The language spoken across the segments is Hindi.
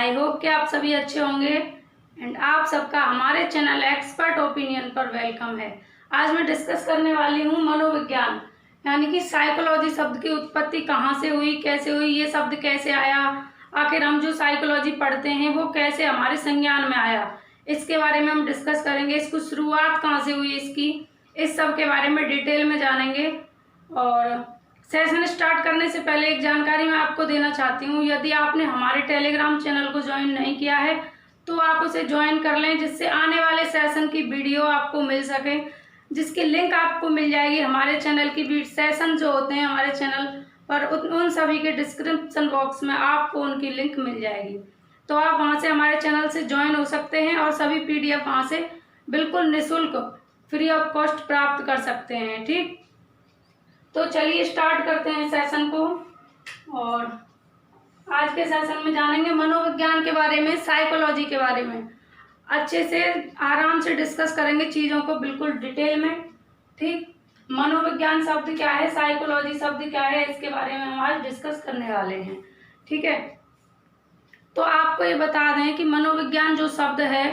आई होप कि आप सभी अच्छे होंगे एंड आप सबका हमारे चैनल एक्सपर्ट ओपिनियन पर वेलकम है। आज मैं डिस्कस करने वाली हूँ मनोविज्ञान यानी कि साइकोलॉजी शब्द की उत्पत्ति कहाँ से हुई, कैसे हुई, ये शब्द कैसे आया, आखिर हम जो साइकोलॉजी पढ़ते हैं वो कैसे हमारे संज्ञान में आया, इसके बारे में हम डिस्कस करेंगे। इसको शुरुआत कहाँ से हुई इसकी, इस सब के बारे में डिटेल में जानेंगे। और सेशन स्टार्ट करने से पहले एक जानकारी मैं आपको देना चाहती हूँ। यदि आपने हमारे टेलीग्राम चैनल को ज्वाइन नहीं किया है तो आप उसे ज्वाइन कर लें, जिससे आने वाले सेशन की वीडियो आपको मिल सके, जिसकी लिंक आपको मिल जाएगी हमारे चैनल की सेशन जो होते हैं हमारे चैनल पर, उन सभी के डिस्क्रिप्शन बॉक्स में आपको उनकी लिंक मिल जाएगी। तो आप वहाँ से हमारे चैनल से ज्वाइन हो सकते हैं और सभी PDF वहाँ से बिल्कुल निःशुल्क फ्री ऑफ कॉस्ट प्राप्त कर सकते हैं। ठीक, तो चलिए स्टार्ट करते हैं सेशन को। और आज के सेशन में जानेंगे मनोविज्ञान के बारे में, साइकोलॉजी के बारे में, अच्छे से आराम से डिस्कस करेंगे चीज़ों को बिल्कुल डिटेल में। ठीक, मनोविज्ञान शब्द क्या है, साइकोलॉजी शब्द क्या है, इसके बारे में हम आज डिस्कस करने वाले हैं। ठीक है, तो आपको ये बता दें कि मनोविज्ञान जो शब्द है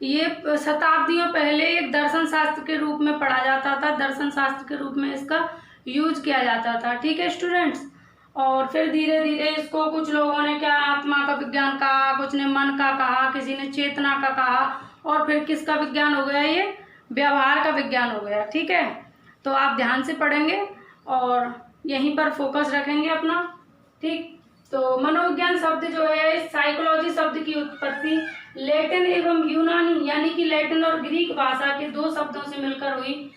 ये शताब्दियों पहले एक दर्शन शास्त्र के रूप में पढ़ा जाता था, दर्शन शास्त्र के रूप में इसका यूज किया जाता था। ठीक है स्टूडेंट्स, और फिर धीरे धीरे इसको कुछ लोगों ने क्या आत्मा का विज्ञान कहा, कुछ ने मन का कहा, किसी ने चेतना का कहा, और फिर किसका विज्ञान हो गया, ये व्यवहार का विज्ञान हो गया। ठीक है, तो आप ध्यान से पढ़ेंगे और यहीं पर फोकस रखेंगे अपना। ठीक, तो मनोविज्ञान शब्द जो है, साइकोलॉजी शब्द की उत्पत्ति लैटिन एवं यूनानी यानी कि लैटिन और ग्रीक भाषा के दो शब्दों से मिलकर हुई।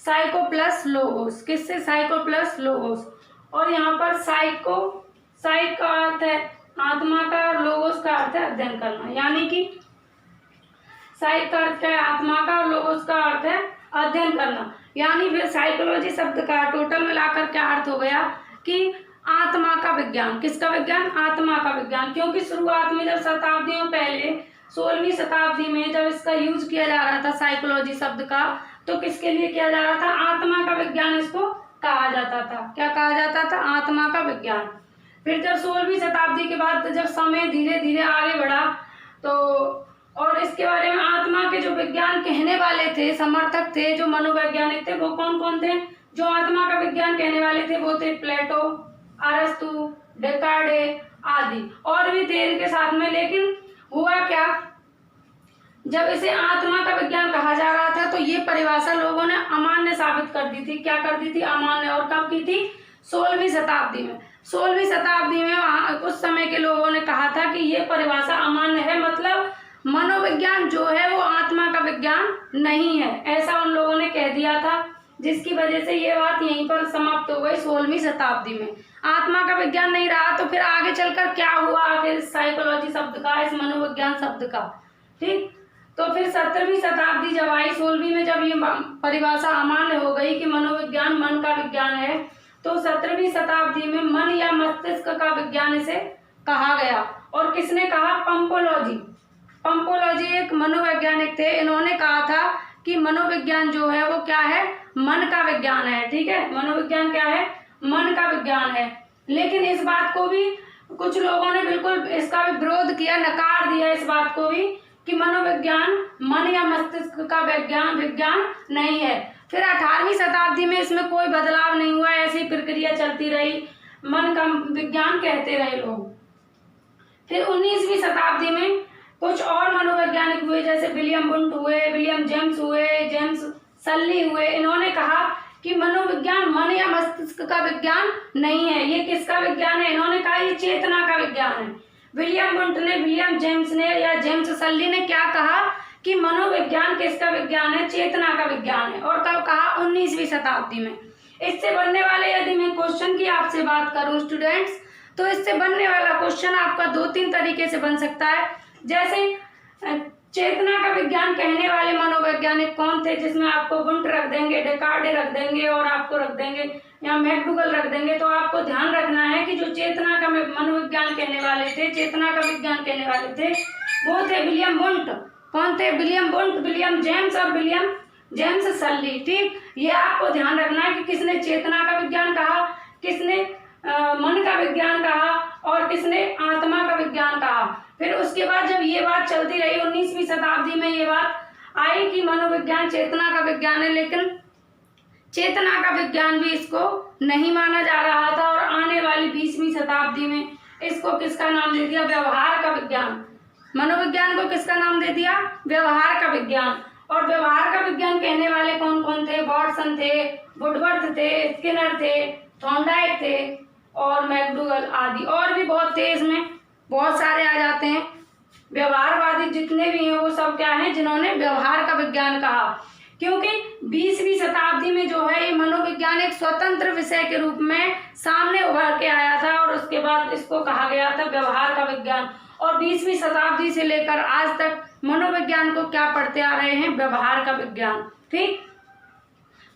साइको प्लस लोगोस, किससे, साइको प्लस लोगोस। और यहाँ पर साइक का अर्थ है आत्मा का और लोगोस का अर्थ है अध्ययन करना, यानी कि साइक का अर्थ क्या है, आत्मा का, और लोगोस का अर्थ है अध्ययन करना। यानी फिर साइकोलॉजी शब्द का टोटल मिलाकर क्या अर्थ हो गया कि आत्मा का विज्ञान। किसका विज्ञान, आत्मा का विज्ञान। क्योंकि शुरुआत में जब शताब्दियों पहले 16वीं शताब्दी में जब इसका यूज किया जा रहा था साइकोलॉजी शब्द का, तो किसके लिए किया जा रहा था, आत्मा का विज्ञान इसको कहा जाता था। क्या कहा जाता था, आत्मा का विज्ञान। फिर जब 16वीं शताब्दी के बाद जब समय धीरे धीरे आगे बढ़ा तो, और इसके बारे में आत्मा के जो विज्ञान कहने वाले थे, समर्थक थे, जो मनोवैज्ञानिक थे, वो कौन कौन थे, जो आत्मा का विज्ञान कहने वाले थे वो थे प्लेटो, अरस्तु, डेकार्टे आदि, और भी थे इनके साथ में। लेकिन हुआ क्या, जब इसे आत्मा का विज्ञान कहा जा रहा था तो ये परिभाषा लोगों ने अमान्य साबित कर दी थी। क्या कर दी थी, अमान्य। और कब की थी, 16वीं शताब्दी में। 16वीं शताब्दी में उस समय के लोगों ने कहा था कि ये परिभाषा अमान्य है, मतलब मनोविज्ञान जो है वो आत्मा का विज्ञान नहीं है, ऐसा उन लोगों ने कह दिया था, जिसकी वजह से ये बात यहीं पर समाप्त हो गई 16वीं शताब्दी में। आत्मा का विज्ञान नहीं रहा तो फिर आगे चलकर क्या हुआ आखिर साइकोलॉजी शब्द का, इस मनोविज्ञान शब्द का। ठीक, तो फिर 17वीं शताब्दी जब आई, 16वीं में जब ये परिभाषा अमान्य हो गई कि मनोविज्ञान मन का विज्ञान है, तो 17वीं शताब्दी में मन या मस्तिष्क का विज्ञान इसे कहा गया। और किसने कहा, पंपोलॉजी एक मनोवैज्ञानिक थे, इन्होंने कहा था कि मनोविज्ञान जो है वो क्या है, मन का विज्ञान है। ठीक है, मनोविज्ञान क्या है, मन का विज्ञान है। लेकिन इस बात को भी कुछ लोगों ने बिल्कुल इसका भी विरोध किया, नकार दिया इस बात को भी कि मनोविज्ञान मन या मस्तिष्क का विज्ञान नहीं है। फिर 18वीं शताब्दी में इसमें कोई बदलाव नहीं हुआ, ऐसी प्रक्रिया चलती रही, मन का विज्ञान कहते रहे लोग। फिर 19वीं शताब्दी में कुछ और मनोवैज्ञानिक हुए, जैसे विलियम वुंट हुए, विलियम जेम्स हुए, जेम्स सल्ली हुए। इन्होंने कहा कि मनोविज्ञान मन या मस्तिष्क का विज्ञान नहीं है, ये किसका विज्ञान है, इन्होंने कहा ये चेतना का विज्ञान है। विलियम वुंट ने, विलियम जेम्स ने या जेम्स सल्ली ने क्या कहा कि मनोविज्ञान किसका विज्ञान है, चेतना का विज्ञान है। और कब कहा, 19वीं शताब्दी में। इससे बनने वाले, यदि मैं क्वेश्चन की आपसे बात करूं स्टूडेंट्स, तो इससे बनने वाला क्वेश्चन आपका 2-3 तरीके से बन सकता है। जैसे चेतना का विज्ञान कहने वाले मनोवैज्ञानिक कौन थे, जिसमें आपको वुंट रख देंगे, डेकार्टे रख देंगे और आपको रख देंगे या मैकडूगल रख देंगे। तो आपको ध्यान रखना है कि जो चेतना का मनोविज्ञान कहने वाले थे, चेतना का विज्ञान कहने वाले थे, वो थे विलियम वुंट। कौन थे, विलियम वुंट, विलियम जेम्स और विलियम जेम्स सल्ली। ठीक, ये आपको ध्यान रखना है कि किसने चेतना का विज्ञान कहा, किसने मन का विज्ञान कहा और किसने आत्मा का विज्ञान कहा। फिर उसके बाद जब ये बात चलती रही 19वीं शताब्दी में ये बात आई कि मनोविज्ञान चेतना का विज्ञान है, लेकिन चेतना का विज्ञान भी इसको नहीं माना जा रहा था। और आने वाली 20वीं शताब्दी में इसको किसका नाम दे दिया? व्यवहार का विज्ञान। मनोविज्ञान को किसका नाम दे दिया? व्यवहार का विज्ञान। और व्यवहार का विज्ञान कहने वाले कौन कौन थे? वाटसन थे, वुडवर्थ थे, स्किनर थे, थॉर्नडाइक थे और मैकडूगल आदि। और भी बहुत थे, इसमें बहुत सारे आ जाते हैं। व्यवहारवादी जितने भी हैं वो सब क्या हैं? जिन्होंने व्यवहार का विज्ञान कहा। क्योंकि 20वीं शताब्दी में जो है ये मनोविज्ञान एक स्वतंत्र विषय के रूप में सामने उभर के आया था और उसके बाद इसको कहा गया था व्यवहार का विज्ञान। और 20वीं शताब्दी से लेकर आज तक मनोविज्ञान को क्या पढ़ते आ रहे हैं? व्यवहार का विज्ञान। ठीक,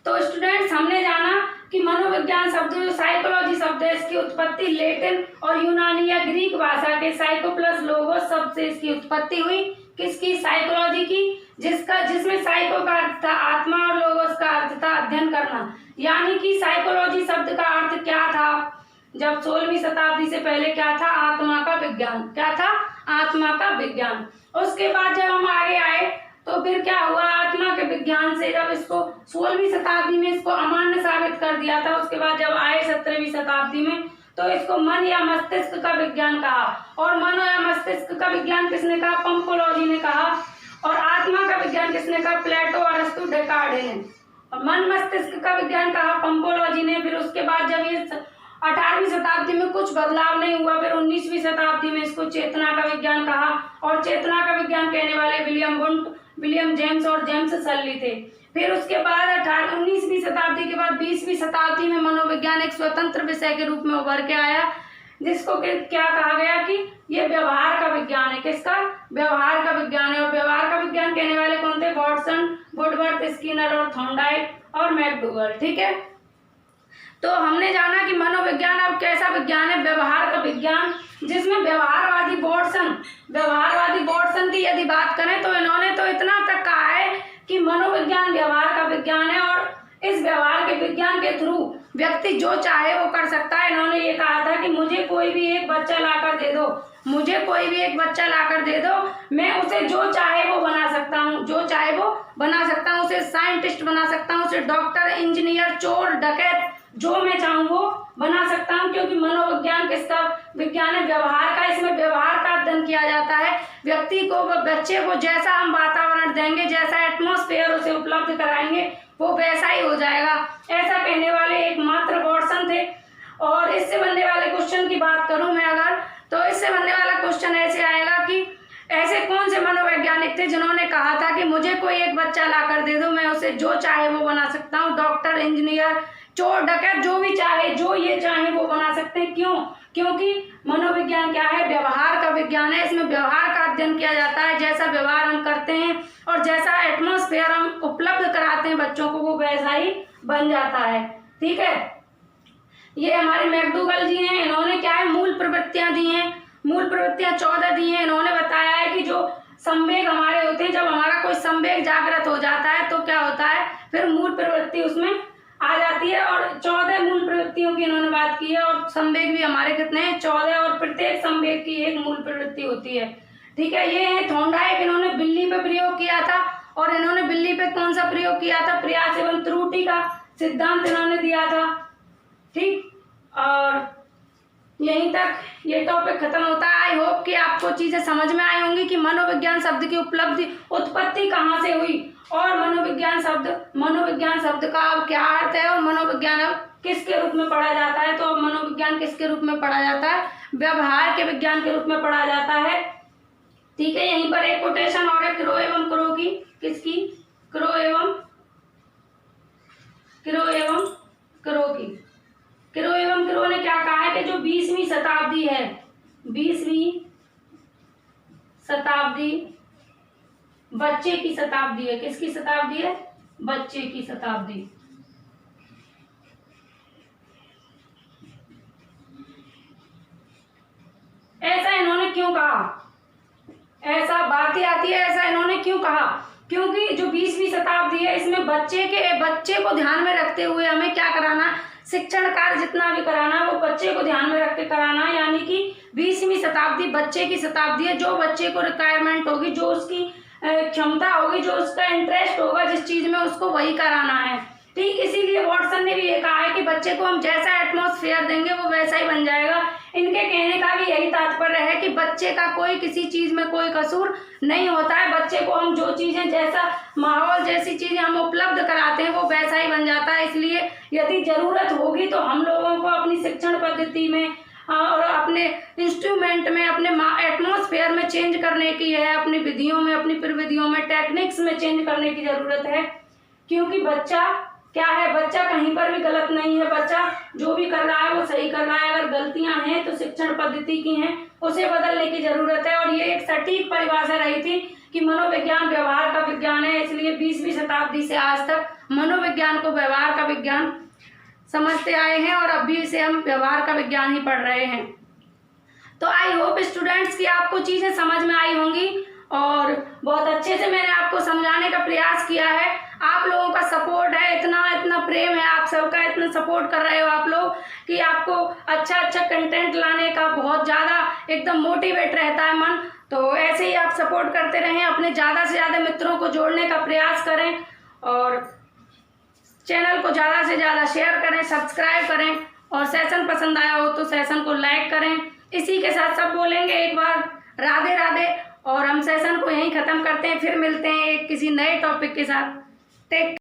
तो स्टूडेंट्स हमने जाना कि मनोविज्ञान शब्द जो साइकोलॉजी शब्द है इसकी उत्पत्ति लेटिन और यूनानी या ग्रीक भाषा के साइको प्लस लोगोस शब्द से इसकी उत्पत्ति हुई। किसकी? साइकोलॉजी की, जिसमें साइको का अर्थ था आत्मा और लोगोस का अर्थ था अध्ययन करना। यानी कि साइकोलॉजी शब्द का अर्थ क्या था? जब 16वीं शताब्दी से पहले क्या था? आत्मा का विज्ञान। क्या था? आत्मा का विज्ञान। उसके बाद जब हम आगे आए तो फिर क्या हुआ? आत्मा के विज्ञान से जब इसको 16वीं शताब्दी में इसको अमान्य साबित कर दिया था, उसके बाद जब आए 17वीं शताब्दी में तो इसको मन या मस्तिष्क का विज्ञान कहा। और मन या मस्तिष्क का विज्ञान किसने कहा? पंपोलॉजी ने कहा। और आत्मा का विज्ञान किसने कहा? प्लेटो, अरस्तु, डेकार्ड ने। और मन मस्तिष्क का विज्ञान कहा पंपोलॉजी ने। फिर उसके बाद जब ये 18वीं शताब्दी में कुछ बदलाव नहीं हुआ, फिर 19वीं शताब्दी में इसको चेतना का विज्ञान कहा। और चेतना का विज्ञान कहने वाले विलियम वुंट, विलियम जेम्स और जेम्स सल्ली थे। फिर उसके बाद 19वीं शताब्दी के बाद 20वीं शताब्दी में मनोविज्ञान एक स्वतंत्र विषय के रूप में उभर के आया, जिसको क्या कहा गया कि ये व्यवहार का विज्ञान है। किसका? व्यवहार का विज्ञान है। और व्यवहार का विज्ञान कहने वाले कौन थे? वाटसन, वुडवर्थ, स्किनर और थॉर्नडाइक और मैकडूगल। ठीक है, तो हमने जाना कि मनोविज्ञान अब कैसा विज्ञान है? व्यवहार का विज्ञान, जिसमें व्यवहारवादी वाटसन की यदि बात करें तो इन्होंने तो इतना तक कहा है कि मनोविज्ञान व्यवहार का विज्ञान है और इस व्यवहार के विज्ञान के थ्रू व्यक्ति जो चाहे वो कर सकता है। इन्होंने ये कहा था कि मुझे कोई भी एक बच्चा लाकर दे दो, मैं उसे जो चाहे वो बना सकता हूँ, उसे साइंटिस्ट बना सकता हूँ, उसे डॉक्टर, इंजीनियर, चोर, डकैत, जो मैं चाहूँ वो बना सकता हूँ। क्योंकि मनोविज्ञान किसका विज्ञान है? व्यवहार का। इसमें व्यवहार का अध्ययन किया जाता है। व्यक्ति को, बच्चे को जैसा हम वातावरण देंगे, जैसा एटमॉस्फेयर उसे उपलब्ध कराएंगे, वो वैसा ही हो जाएगा। ऐसा कहने वाले एकमात्र वाटसन थे। और इससे बनने वाले क्वेश्चन की बात करूं मैं अगर, तो इससे बनने वाला क्वेश्चन ऐसे आएगा कि ऐसे कौन से मनोवैज्ञानिक थे जिन्होंने कहा था कि मुझे कोई एक बच्चा लाकर दे दो, मैं उसे जो चाहे वो बना सकता हूँ, डॉक्टर, इंजीनियर, चोर, डकैत, जो भी चाहे, जो ये चाहे वो बना सकते हैं। क्यों? क्योंकि मनोविज्ञान क्या है? व्यवहार का विज्ञान है। इसमें व्यवहार का अध्ययन किया जाता है। जैसा व्यवहार हम करते हैं और जैसा एटमॉस्फेयर हम उपलब्ध कराते हैं बच्चों को, वो वैसा ही बन जाता है। ठीक है, ये हमारे मैकडूगल जी हैं। इन्होंने क्या है? मूल प्रवृत्तियां दी हैं। मूल प्रवृत्तियां 14 दी हैं। इन्होंने बताया है कि जो संवेग हमारे होते हैं, जब हमारा कोई संवेग जागृत हो जाता है तो क्या होता है? फिर मूल प्रवृत्ति उसमें आ जाती है। और 14 मूल प्रवृत्तियों की इन्होंने बात की है। और संवेग भी हमारे कितने हैं? 14। और प्रत्येक संवेग की एक मूल प्रवृत्ति होती है। ठीक है, ये है थॉर्नडाइक। इन्होंने बिल्ली पे प्रयोग किया था। और इन्होंने बिल्ली पे कौन सा प्रयोग किया था? प्रयास एवं त्रुटि का सिद्धांत इन्होंने दिया था। ठीक, और यहीं तक ये टॉपिक खत्म होता है। आई होप कि आपको चीजें समझ में आई होंगी कि मनोविज्ञान शब्द की उत्पत्ति कहाँ से हुई और मनोविज्ञान शब्द का अब क्या अर्थ है और मनोविज्ञान अब किसके रूप में पढ़ा जाता है। तो अब मनोविज्ञान किसके रूप में पढ़ा जाता है? व्यवहार के विज्ञान के रूप में पढ़ा जाता है। ठीक है, यहीं पर एक कोटेशन और है क्रो एवं क्रो की। किसकी? क्रो एवं क्रो ने क्या कहा है कि जो 20वीं शताब्दी है, 20वीं शताब्दी बच्चे की शताब्दी है। किसकी शताब्दी है? बच्चे की शताब्दी। ऐसा इन्होंने क्यों कहा? ऐसा बात ही आती है, ऐसा इन्होंने क्यों कहा? क्योंकि जो 20वीं शताब्दी है इसमें बच्चे को ध्यान में रखते हुए हमें क्या कराना, शिक्षण कार्य जितना भी कराना है वो बच्चे को ध्यान में रख के कराना है, यानी कि 20वीं शताब्दी बच्चे की शताब्दी है। जो बच्चे को रिक्वायरमेंट होगी, जो उसकी क्षमता होगी, जो उसका इंटरेस्ट होगा जिस चीज में, उसको वही कराना है। ठीक, इसीलिए वॉटसन ने भी ये कहा है कि बच्चे को हम जैसा एटमॉस्फेयर देंगे वो वैसा ही बन जाएगा। इनके कहने का भी यही तात्पर्य है कि बच्चे का कोई किसी चीज में कोई कसूर नहीं होता है। बच्चे को हम जो चीजें, जैसा माहौल, जैसी चीजें हम उपलब्ध कराते हैं वो वैसा ही बन जाता है। इसलिए यदि जरूरत होगी तो हम लोगों को अपनी शिक्षण पद्धति में और अपने इंस्ट्रूमेंट में, अपने एटमॉस्फेयर में चेंज करने की है, अपनी विधियों में, अपनी प्रविधियों में, टेक्निक्स में चेंज करने की जरूरत है। क्योंकि बच्चा क्या है, बच्चा कहीं पर भी गलत नहीं है। बच्चा जो भी कर रहा है वो सही कर रहा है। अगर गलतियां हैं तो शिक्षण पद्धति की हैं, उसे बदलने की जरूरत है। और ये एक सटीक परिभाषा रही थी कि मनोविज्ञान व्यवहार का विज्ञान है। इसलिए 20वीं शताब्दी से आज तक मनोविज्ञान को व्यवहार का विज्ञान समझते आए हैं और अभी इसे हम व्यवहार का विज्ञान ही पढ़ रहे हैं। तो आई होप स्टूडेंट्स कि आपको चीजें समझ में आई होंगी और बहुत अच्छे से मैंने आपको समझाने का प्रयास किया है। आप लोगों का सपोर्ट है, इतना प्रेम है आप सबका, इतना सपोर्ट कर रहे हो आप लोग कि आपको अच्छा कंटेंट लाने का बहुत ज़्यादा एकदम मोटिवेट रहता है मन। तो ऐसे ही आप सपोर्ट करते रहें, अपने ज़्यादा से ज़्यादा मित्रों को जोड़ने का प्रयास करें और चैनल को ज़्यादा से ज़्यादा शेयर करें, सब्सक्राइब करें और सेशन पसंद आया हो तो सेशन को लाइक करें। इसी के साथ सब बोलेंगे एक बार राधे राधे और हम सेशन को यहीं ख़त्म करते हैं। फिर मिलते हैं एक किसी नए टॉपिक के साथ। टेक